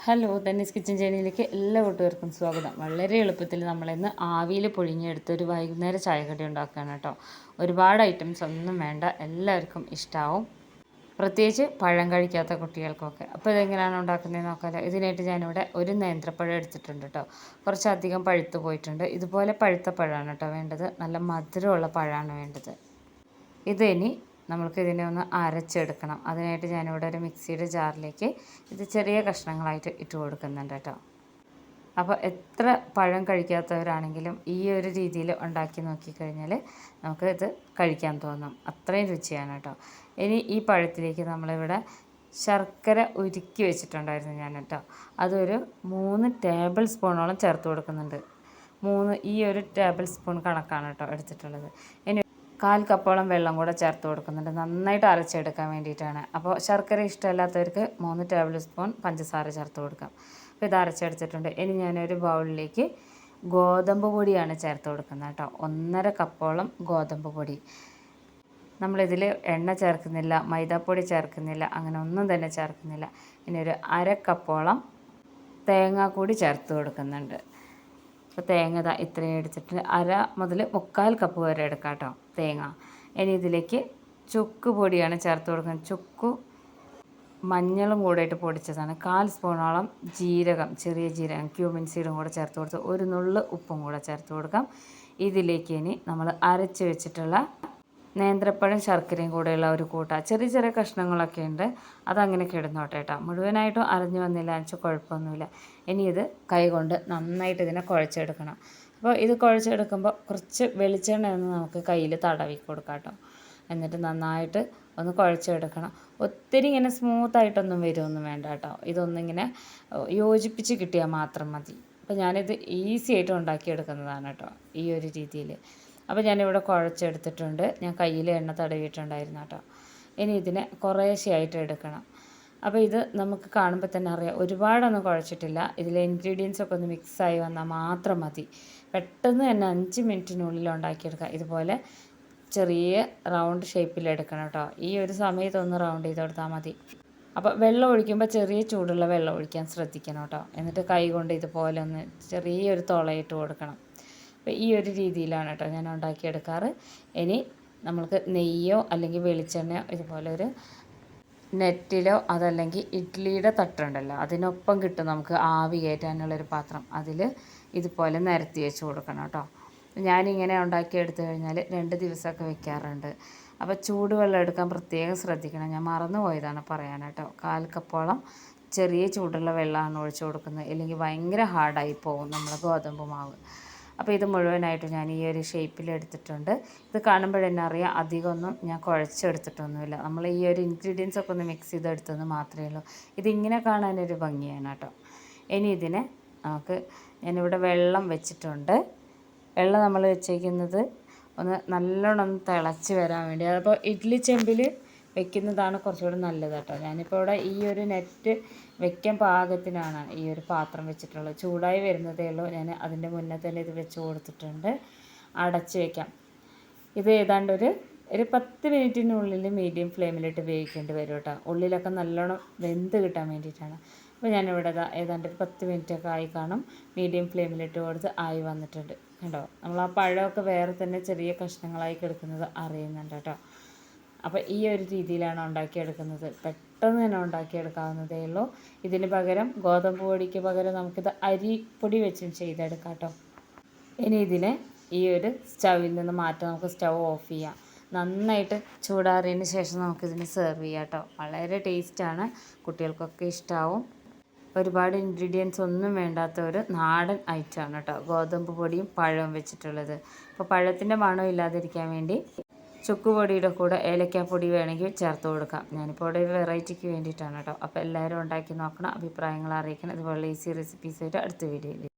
Hello, ധന്യസ് kitchen ചാനലിലേക്ക് എല്ലാ കൂട്ടുകാർക്കും സ്വാഗതം. വളരെ എളുപ്പത്തിൽ നമ്മളിന്ന് ആവിയിൽ പുഴുങ്ങിയെടുത്ത് ഒരു വൈകുന്നേര ചായക്കടി ഉണ്ടാക്കുകയാണ് കേട്ടോ. ഒരുപാട് ഐറ്റംസ് ഒന്നും വേണ്ട, എല്ലാവർക്കും ഇഷ്ടമാവും, പ്രത്യേകിച്ച് പഴം കഴിക്കാത്ത കുട്ടികൾക്കൊക്കെ. അപ്പോൾ ഇതെങ്ങനെയാണ് ഉണ്ടാക്കുന്നതെന്ന് നോക്കാമല്ലോ. ഇതിനായിട്ട് ഞാനിവിടെ ഒരു നേന്ത്രപ്പഴം എടുത്തിട്ടുണ്ട് കേട്ടോ. കുറച്ചധികം പഴുത്ത് പോയിട്ടുണ്ട്. ഇതുപോലെ പഴുത്ത പഴമാണ് കേട്ടോ വേണ്ടത്. നല്ല മധുരമുള്ള പഴമാണ് വേണ്ടത്. ഇതിനി നമ്മൾക്ക് ഇതിനെ ഒന്ന് അരച്ചെടുക്കണം. അതിനായിട്ട് ഞാനിവിടെ ഒരു മിക്സിയുടെ ജാറിലേക്ക് ഇത് ചെറിയ കഷ്ണങ്ങളായിട്ട് ഇട്ട് കൊടുക്കുന്നുണ്ട് കേട്ടോ. അപ്പോൾ എത്ര പഴം കഴിക്കാത്തവരാണെങ്കിലും ഈ ഒരു രീതിയിൽ ഉണ്ടാക്കി നോക്കിക്കഴിഞ്ഞാൽ നമുക്ക് ഇത് കഴിക്കാൻ തോന്നും. അത്രയും രുചിയാണ് കേട്ടോ. ഇനി ഈ പഴത്തിലേക്ക് നമ്മളിവിടെ ശർക്കര ഉരുക്കി വെച്ചിട്ടുണ്ടായിരുന്നു ഞാൻ കേട്ടോ. അതൊരു 3 ടേബിൾ സ്പൂണോളം ചേർത്ത് കൊടുക്കുന്നുണ്ട്. ഈ ഒരു ടേബിൾ സ്പൂൺ കണക്കാണ് കേട്ടോ എടുത്തിട്ടുള്ളത്. ഇനി 1/4 കപ്പോളം വെള്ളം കൂടെ ചേർത്ത് കൊടുക്കുന്നുണ്ട്, നന്നായിട്ട് അരച്ചെടുക്കാൻ വേണ്ടിയിട്ടാണ്. അപ്പോൾ ശർക്കര ഇഷ്ടമല്ലാത്തവർക്ക് 3 ടേബിൾ സ്പൂൺ പഞ്ചസാര ചേർത്ത് കൊടുക്കാം. അപ്പോൾ ഇത് അരച്ചെടുത്തിട്ടുണ്ട്. ഇനി ഞാനൊരു ബൗളിലേക്ക് ഗോതമ്പ് പൊടിയാണ് ചേർത്ത് കൊടുക്കുന്നത് കേട്ടോ. 1/2 കപ്പോളം ഗോതമ്പ് പൊടി. നമ്മളിതിൽ എണ്ണ ചേർക്കുന്നില്ല, മൈദാപ്പൊടി ചേർക്കുന്നില്ല, അങ്ങനെ ഒന്നും തന്നെ ചേർക്കുന്നില്ല. ഇനി ഒരു 1/2 കപ്പോളം തേങ്ങ കൂടി ചേർത്ത് കൊടുക്കുന്നുണ്ട്. അപ്പോൾ തേങ്ങ ഇത്രയും എടുത്തിട്ട് 1/2 മുതൽ 3/4 കപ്പ് വരെ എടുക്കാം കേട്ടോ തേങ്ങ. ഇനി ഇതിലേക്ക് ചുക്ക് പൊടിയാണ് ചേർത്ത് കൊടുക്കുന്നത്. ചുക്ക് മഞ്ഞളും കൂടെയിട്ട് പൊടിച്ചതാണ്. 1/4 സ്പൂണോളം ജീരകം, ചെറിയ ജീരകം, ക്യൂമിൻ സീഡും കൂടെ ചേർത്ത് കൊടുത്ത് ഒരു നുള്ള് ഉപ്പും കൂടെ ചേർത്ത് കൊടുക്കാം. ഇതിലേക്ക് ഇനി നമ്മൾ അരച്ച് വെച്ചിട്ടുള്ള നേന്ത്രപ്പഴം ശർക്കരയും കൂടെയുള്ള ഒരു കൂട്ട, ചെറിയ ചെറിയ കഷ്ണങ്ങളൊക്കെ ഉണ്ട്, അതങ്ങനെ കിടന്നോട്ടെ കേട്ടോ. മുഴുവനായിട്ടും അരഞ്ഞു വന്നില്ല എന്ന് വെച്ചാൽ കുഴപ്പമൊന്നുമില്ല. ഇനി ഇത് കൈകൊണ്ട് നന്നായിട്ട് ഇതിനെ കുഴച്ചെടുക്കണം. അപ്പോൾ ഇത് കുഴച്ചെടുക്കുമ്പോൾ കുറച്ച് വെളിച്ചെണ്ണ ഒന്ന് നമുക്ക് കയ്യിൽ തടവി കൊടുക്കാം കേട്ടോ. എന്നിട്ട് നന്നായിട്ട് ഒന്ന് കുഴച്ചെടുക്കണം. ഒത്തിരി ഇങ്ങനെ സ്മൂത്തായിട്ടൊന്നും വരുമൊന്നും വേണ്ട കേട്ടോ. ഇതൊന്നിങ്ങനെ യോജിപ്പിച്ച് കിട്ടിയാൽ മാത്രം മതി. അപ്പോൾ ഞാനിത് ഈസി ആയിട്ട് ഉണ്ടാക്കിയെടുക്കുന്നതാണ് കേട്ടോ ഈ ഒരു രീതിയിൽ. അപ്പോൾ ഞാനിവിടെ കുഴച്ചെടുത്തിട്ടുണ്ട്. ഞാൻ കയ്യിൽ എണ്ണ തടവിയിട്ടുണ്ടായിരുന്നു കേട്ടോ. ഇനി ഇതിനെ കുറേശ്ശെയായിട്ട് എടുക്കണം. അപ്പോൾ ഇത് നമുക്ക് കാണുമ്പോൾ തന്നെ അറിയാം, ഒരുപാടൊന്നും കുഴച്ചിട്ടില്ല. ഇതിലെ ഇൻഗ്രീഡിയൻസ് ഒക്കെ ഒന്ന് മിക്സായി വന്നാൽ മാത്രം മതി. പെട്ടെന്ന് തന്നെ 5 മിനിറ്റിനുള്ളിൽ ഉണ്ടാക്കിയെടുക്കാം. ഇതുപോലെ ചെറിയ റൗണ്ട് ഷേപ്പിൽ എടുക്കണം കേട്ടോ. ഈ ഒരു സമയത്തൊന്ന് റൗണ്ട് ചെയ്ത് കൊടുത്താൽ മതി. അപ്പോൾ വെള്ളം ഒഴിക്കുമ്പോൾ ചെറിയ ചൂടുള്ള വെള്ളം ഒഴിക്കാൻ ശ്രദ്ധിക്കണം കേട്ടോ. എന്നിട്ട് കൈ കൊണ്ട് ഇതുപോലെ ഒന്ന് ചെറിയൊരു തുളയിട്ട് കൊടുക്കണം. അപ്പോൾ ഈ ഒരു രീതിയിലാണ് കേട്ടോ ഞാൻ ഉണ്ടാക്കിയെടുക്കാറ്. ഇനി നമ്മൾക്ക് നെയ്യോ അല്ലെങ്കിൽ വെളിച്ചെണ്ണയോ ഇതുപോലെ ഒരു നെറ്റിലോ അതല്ലെങ്കിൽ ഇഡ്ഡലിയുടെ തട്ടുണ്ടല്ലോ അതിനൊപ്പം കിട്ടും നമുക്ക് ആവി കയറ്റാനുള്ളൊരു പാത്രം, അതിൽ ഇതുപോലെ നിരത്തി വെച്ച് കൊടുക്കണം കേട്ടോ. ഞാനിങ്ങനെ ഉണ്ടാക്കിയെടുത്തു കഴിഞ്ഞാൽ 2 ദിവസമൊക്കെ വെക്കാറുണ്ട്. അപ്പോൾ ചൂടുവെള്ളം എടുക്കാൻ പ്രത്യേകം ശ്രദ്ധിക്കണം. ഞാൻ മറന്നു പോയതാണ് പറയാൻ കേട്ടോ. 1/4 കപ്പോളം ചെറിയ ചൂടുള്ള വെള്ളമാണ് ഒഴിച്ചു കൊടുക്കുന്നത്, ഇല്ലെങ്കിൽ ഭയങ്കര ഹാർഡായി പോകും നമ്മുടെ ഗോതമ്പ് മാവ്. അപ്പോൾ ഇത് മുഴുവനായിട്ട് ഞാൻ ഈ ഒരു ഷേപ്പിൽ എടുത്തിട്ടുണ്ട്. ഇത് കാണുമ്പോഴെന്നെ അറിയാം അധികമൊന്നും ഞാൻ കുഴച്ചെടുത്തിട്ടൊന്നുമില്ല. നമ്മൾ ഈ ഒരു ഇൻഗ്രീഡിയൻസ് ഒക്കെ ഒന്ന് മിക്സ് ചെയ്തെടുത്തെന്ന് മാത്രമേ ഉള്ളൂ. ഇതിങ്ങനെ കാണാനൊരു ഭംഗിയാണ് കേട്ടോ. ഇനി ഇതിനെ നമുക്ക്, ഞാനിവിടെ വെള്ളം വെച്ചിട്ടുണ്ട്. വെള്ളം നമ്മൾ വെച്ചേക്കുന്നത് ഒന്ന് നല്ലോണം തിളച്ച് വരാൻ വേണ്ടി. അപ്പോൾ ഇഡ്ഡലി ചെമ്പിൽ വെക്കുന്നതാണ് കുറച്ചുകൂടി നല്ലത് കേട്ടോ. ഞാനിപ്പോൾ ഇവിടെ ഈ ഒരു നെറ്റ് വെക്കാൻ പാകത്തിനാണ് ഈ ഒരു പാത്രം വെച്ചിട്ടുള്ളത്. ചൂടായി വരുന്നതേ ഉള്ളൂ. ഞാൻ അതിൻ്റെ മുന്നേ തന്നെ ഇത് വെച്ച് കൊടുത്തിട്ടുണ്ട്. അടച്ച് വയ്ക്കാം. ഇത് ഏതാണ്ട് ഒരു 10 മിനിറ്റിനുള്ളിൽ മീഡിയം ഫ്ലെയിമിലിട്ട് വേവിക്കേണ്ടി വരും കേട്ടോ. ഉള്ളിലൊക്കെ നല്ലോണം വെന്ത് കിട്ടാൻ വേണ്ടിയിട്ടാണ്. അപ്പോൾ ഞാനിവിടെ ഏതാണ്ട് ഒരു 10 മിനിറ്റൊക്കെ ആയി കാണും. മീഡിയം ഫ്ലെയിമിലിട്ട് കൊടുത്ത് ആയി വന്നിട്ടുണ്ട് കേട്ടോ. നമ്മൾ ആ പഴമൊക്കെ വേറെ തന്നെ ചെറിയ കഷ്ണങ്ങളായി കിടക്കുന്നത് അറിയുന്നുണ്ട് കേട്ടോ. അപ്പോൾ ഈ ഒരു രീതിയിലാണ് ഉണ്ടാക്കിയെടുക്കുന്നത്. പെട്ടെന്ന് തന്നെ ഉണ്ടാക്കിയെടുക്കാവുന്നതേ ഉള്ളൂ. ഇതിന് പകരം ഗോതമ്പ് പൊടിക്ക് പകരം നമുക്കിത് അരിപ്പൊടി വെച്ചും ചെയ്തെടുക്കാം കേട്ടോ. ഇനി ഇതിനെ ഈ ഒരു സ്റ്റൗവിൽ നിന്ന് മാറ്റാം. നമുക്ക് സ്റ്റൗ ഓഫ് ചെയ്യാം. നന്നായിട്ട് ചൂടാറിയതിന് ശേഷം നമുക്കിതിന് സെർവ് ചെയ്യാം കേട്ടോ. വളരെ ടേസ്റ്റാണ്, കുട്ടികൾക്കൊക്കെ ഇഷ്ടമാവും. ഒരുപാട് ഇൻഗ്രീഡിയൻസ് ഒന്നും വേണ്ടാത്ത ഒരു നാടൻ ഐറ്റമാണ് കേട്ടോ ഗോതമ്പ് പൊടിയും പഴവും വെച്ചിട്ടുള്ളത്. അപ്പോൾ പഴത്തിൻ്റെ മണം ഇല്ലാതിരിക്കാൻ വേണ്ടി ചുക്കുപൊടിയുടെ കൂടെ ഏലക്കാപ്പൊടി വേണമെങ്കിൽ ചേർത്ത് കൊടുക്കാം. ഞാനിപ്പോൾ ഇവിടെ ഒരു വെറൈറ്റിക്ക് വേണ്ടിയിട്ടാണ് കേട്ടോ. അപ്പോൾ എല്ലാവരും ഉണ്ടാക്കി നോക്കണം, അഭിപ്രായങ്ങൾ അറിയിക്കണം. ഇതുപോലെ ഈസി റെസിപ്പീസായിട്ട് അടുത്ത വീഡിയോയിൽ